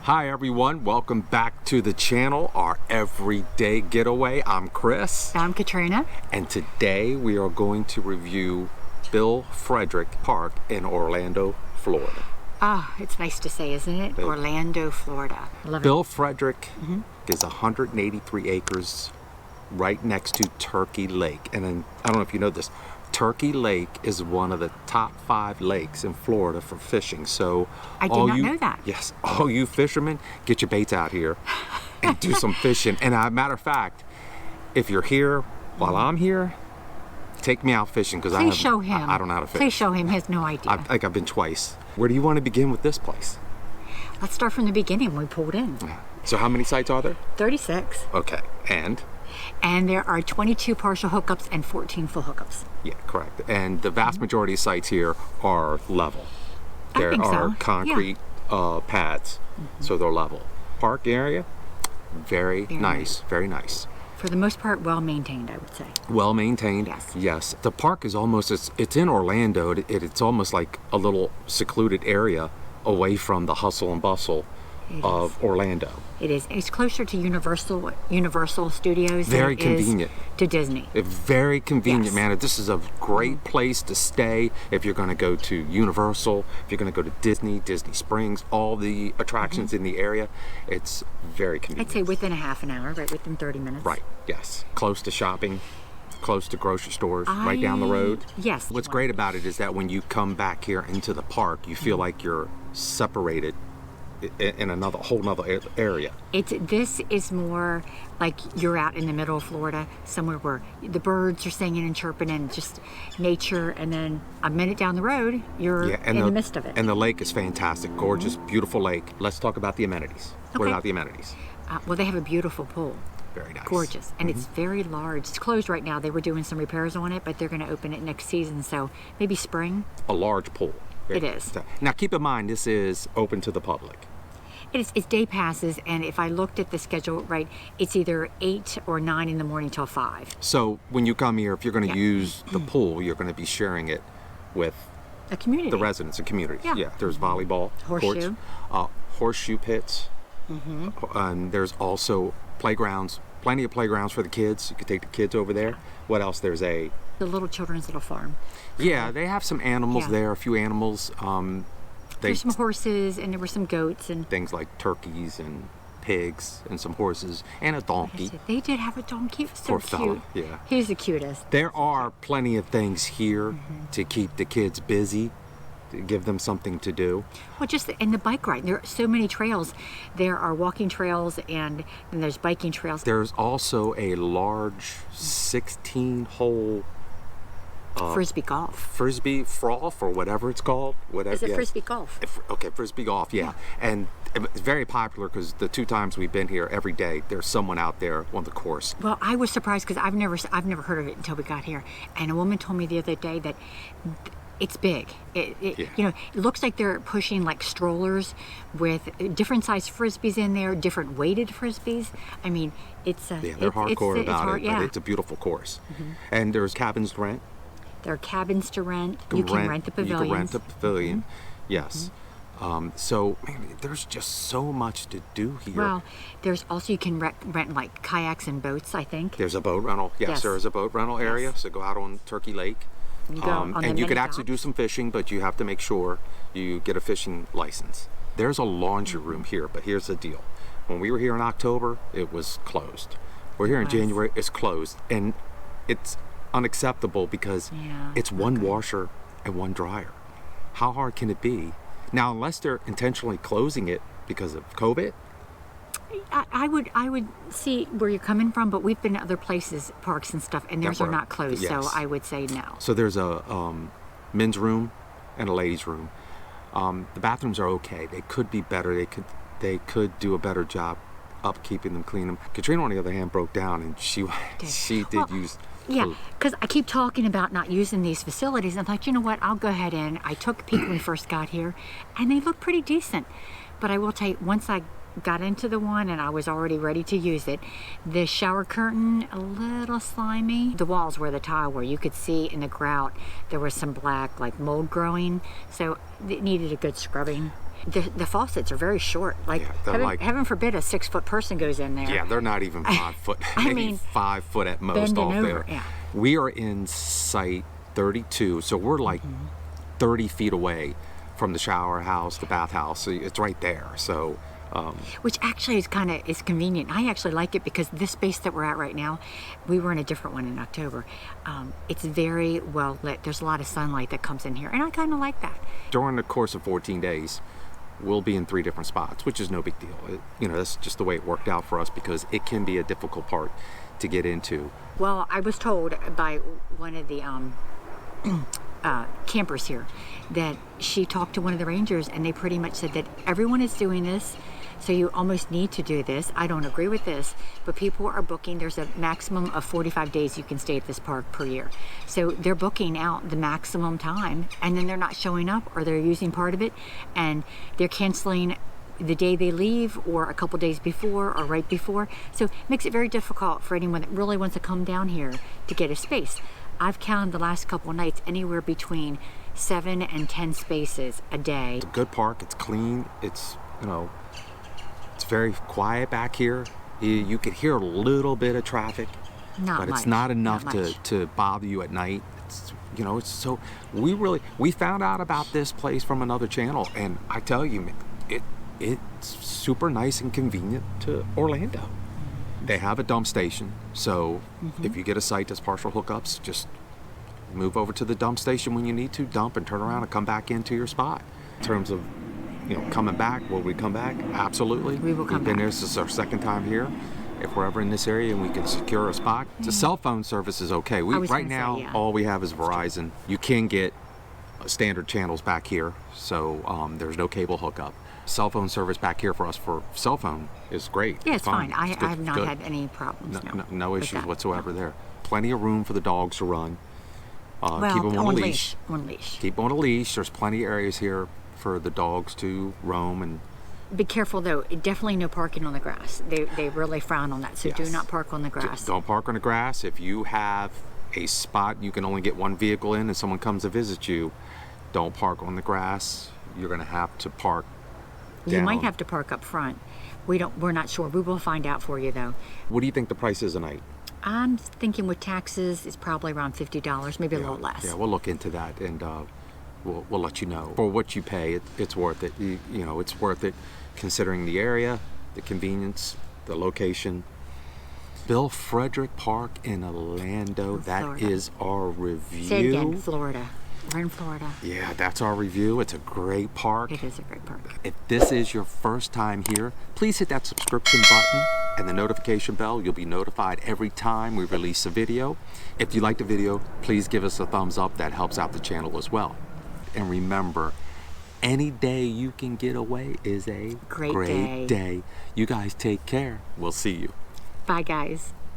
Hi everyone, welcome back to the channel, our everyday getaway. I'm Chris. I'm Katrina. And today we are going to review Bill Frederick Park in Orlando, Florida. Ah, it's nice to say, isn't it? Orlando, Florida. Love Bill Frederick is 183 acres right next to Turkey Lake. And then, I don't know if you know this, Turkey Lake is one of the top 5 lakes in Florida for fishing. So I did not know that. Yes, all you fishermen, get your baits out here and do some fishing. And matter of fact, if you're here while I'm here, take me out fishing because I don't know how to fish. Please show him. He has no idea. I've been twice. Where do you want to begin with this place? Let's start from the beginning when we pulled in. So how many sites are there? 36. Okay, and there are 22 partial hookups and 14 full hookups. Yeah, correct. And the vast majority of sites here are level. There are concrete pads, so they're level. Park area, very nice, very nice. For the most part, well maintained, I would say. Well maintained, yes. Yes. The park is almost, it's in Orlando. It's almost like a little secluded area away from the hustle and bustle of Orlando. It is. It's closer to Universal Studios. Very convenient. To Disney. It's very convenient, man. This is a great place to stay if you're going to go to Universal, if you're going to go to Disney Springs, all the attractions in the area. It's very convenient. I'd say within a half an hour, right? Within 30 minutes. Right, yes. Close to shopping, close to grocery stores, right down the road. Yes. What's great about it is that when you come back here into the park, you feel like you're separated in another whole nother area. This is more like you're out in the middle of Florida, somewhere where the birds are singing and chirping and just nature, and then a minute down the road, you're in the midst of it. And the lake is fantastic, gorgeous, beautiful lake. Let's talk about the amenities. Okay. What about the amenities? Well, they have a beautiful pool. Very nice. Gorgeous. And it's very large. It's closed right now. They were doing some repairs on it, but they're going to open it next season, so maybe spring. A large pool. It is. Now keep in mind, this is open to the public. It's day passes, and if I looked at the schedule right, it's either 8 or 9 in the morning till 5. So when you come here, if you're going to use the pool, you're going to be sharing it with a community, the residents, a community. Yeah. There's volleyball horseshoe courts, horseshoe pits, and there's also playgrounds. Plenty of playgrounds for the kids. You could take the kids over there. What else? There's the little children's little farm. Yeah, they have some animals there. A few animals. There's some horses, and there were some goats and things like turkeys and pigs and some horses and a donkey. They did have a donkey. It was so Poor cute. fella, yeah. He's the cutest. There are plenty of things here to keep the kids busy, to give them something to do. Well, and the bike ride. There are so many trails. There are walking trails, and then there's biking trails. There's also a large 16-hole frisbee golf. Frisbee froth or whatever it's called. Is it frisbee golf? Okay, frisbee golf, yeah. And it's very popular because the 2 times we've been here, every day there's someone out there on the course. Well, I was surprised because I've never heard of it until we got here. And a woman told me the other day that it's big. You know, it looks like they're pushing like strollers with different size frisbees in there, different weighted frisbees. I mean, it's they're hardcore about it, but it's a beautiful course. And there's cabins to rent. There are cabins to rent. You can rent the pavilions. You can rent the pavilion, yes. So there's just so much to do here. Well, there's also, you can rent like kayaks and boats, I think. There's a boat rental. Yes, there is a boat rental area. So go out on Turkey Lake. And you could actually do some fishing, but you have to make sure you get a fishing license. There's a laundry room here, but here's the deal. When we were here in October, it was closed. We're here in January, it's closed. And it's unacceptable because it's one washer and one dryer. How hard can it be? Now, unless they're intentionally closing it because of COVID. I would see where you're coming from, but we've been to other places, parks and stuff, and theirs are not closed, so I would say no. So there's a men's room and a ladies' room. The bathrooms are okay. They could be better. They could do a better job upkeeping them, cleaning them. Katrina, on the other hand, broke down, and she did use. Yeah, because I keep talking about not using these facilities. I'm like, you know what? I'll go ahead and I took a peek when we first got here, and they look pretty decent. But I will tell you, once I got into the one and I was already ready to use it, the shower curtain, a little slimy. The walls where the tile were, you could see in the grout there was some black like mold growing, so it needed a good scrubbing. The faucets are very short. Like, heaven forbid a 6-foot person goes in there. Yeah, they're not even 5 foot. I Maybe mean, 5 foot at most off over, there. yeah. We are in site 32, so we're like 30 feet away from the shower house, the bathhouse. So it's right there. So. Which actually is convenient. I actually like it because this space that we're at right now, we were in a different one in October. It's very well lit. There's a lot of sunlight that comes in here, and I kind of like that. During the course of 14 days, we'll be in 3 different spots, which is no big deal. That's just the way it worked out for us because it can be a difficult part to get into. Well, I was told by one of the campers here that she talked to one of the rangers, and they pretty much said that everyone is doing this. So you almost need to do this. I don't agree with this, but people are booking. There's a maximum of 45 days you can stay at this park per year. So they're booking out the maximum time, and then they're not showing up, or they're using part of it, and they're canceling the day they leave or a couple days before or right before. So it makes it very difficult for anyone that really wants to come down here to get a space. I've counted the last couple of nights anywhere between 7 and 10 spaces a day. It's a good park. It's clean. It's it's very quiet back here. You could hear a little bit of traffic, but it's not enough to bother you at night. It's so we found out about this place from another channel, and I tell you, it's super nice and convenient to Orlando. They have a dump station, so if you get a site that's partial hookups, just move over to the dump station when you need to, dump and turn around and come back into your spot. In terms of coming back, will we come back? Absolutely. We will come back. We've been there. This is our second time here. If we're ever in this area and we can secure a spot, the cell phone service is okay. Right now, all we have is Verizon. You can get standard channels back here, so there's no cable hookup. Cell phone service back here for us for cell phone is great. Yeah, it's fine. I have not had any problems. No issues whatsoever there. Plenty of room for the dogs to run. Well, keep them on a leash. Keep them on a leash. There's plenty of areas here for the dogs to roam. And be careful though. Definitely no parking on the grass. They really frown on that. So do not park on the grass. Don't park on the grass. If you have a spot you can only get one vehicle in and someone comes to visit you, don't park on the grass. You're going to have to park down. You might have to park up front. We're not sure. We will find out for you though. What do you think the price is a night? I'm thinking with taxes, it's probably around $50, maybe a little less. Yeah, we'll look into that, and we'll let you know. For what you pay, it's worth it. It's worth it considering the area, the convenience, the location. Bill Frederick Park in Orlando. That is our review. Say it again, Florida. We're in Florida. Yeah, that's our review. It's a great park. It is a great park. If this is your first time here, please hit that subscription button and the notification bell. You'll be notified every time we release a video. If you like the video, please give us a thumbs up. That helps out the channel as well. And remember, any day you can get away is a great day. You guys take care. We'll see you. Bye, guys.